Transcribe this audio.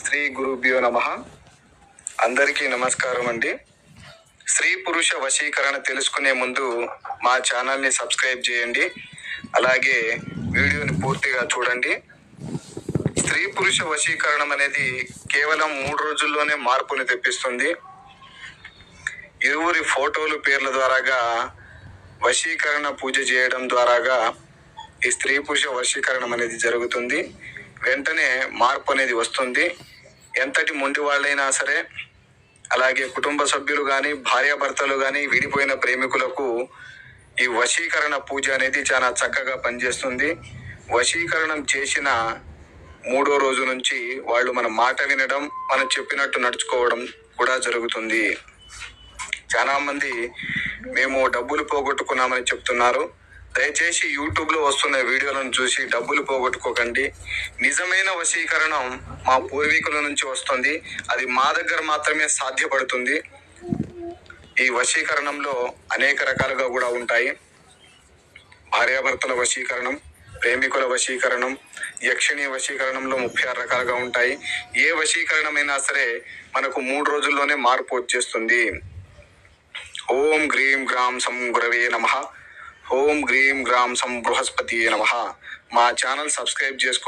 శ్రీ గురుభ్యో నమః. అందరికీ నమస్కారం అండి. స్త్రీ పురుష వశీకరణ తెలుసుకునే ముందు మా ఛానల్ని సబ్స్క్రైబ్ చేయండి. అలాగే వీడియోని పూర్తిగా చూడండి. స్త్రీ పురుష వశీకరణం అనేది కేవలం 3 రోజుల్లోనే మార్పుని తెప్పిస్తుంది. ఇరువురి ఫోటోలు పేర్ల ద్వారాగా వశీకరణ పూజ చేయడం ద్వారాగా ఈ స్త్రీ పురుష వశీకరణం అనేది జరుగుతుంది. వెంటనే మార్పు అనేది వస్తుంది. ఎంతటి మొండి వాళ్ళైనా సరే, అలాగే కుటుంబ సభ్యులు కానీ, భార్యాభర్తలు కానీ, విడిపోయిన ప్రేమికులకు ఈ వశీకరణ పూజ అనేది చాలా చక్కగా పనిచేస్తుంది. వశీకరణం చేసిన 3వ రోజు నుంచి వాళ్ళు మన మాట వినడం, మనం చెప్పినట్టు నడుచుకోవడం కూడా జరుగుతుంది. చాలా మంది మేము డబ్బులు పోగొట్టుకున్నామని చెప్తున్నారు. దయచేసి యూట్యూబ్లో వస్తున్న వీడియోలను చూసి డబ్బులు పోగొట్టుకోకండి. నిజమైన వశీకరణం మా పూర్వీకుల నుంచి వస్తుంది. అది మా దగ్గర మాత్రమే సాధ్యపడుతుంది. ఈ వశీకరణంలో అనేక రకాలుగా కూడా ఉంటాయి. భార్యాభర్తల వశీకరణం, ప్రేమికుల వశీకరణం, యక్షిణీ వశీకరణంలో 36 రకాలుగా ఉంటాయి. ఏ వశీకరణమైనా సరే మనకు 3 రోజుల్లోనే మార్పు వచ్చేస్తుంది. ఓం గ్రీం గ్రాం సం గురవే నమః. ఓం గ్రీం గ్రాం సం బృహస్పతియే నమః. మా ఛానల్ సబ్స్క్రైబ్ చేసుకోండి.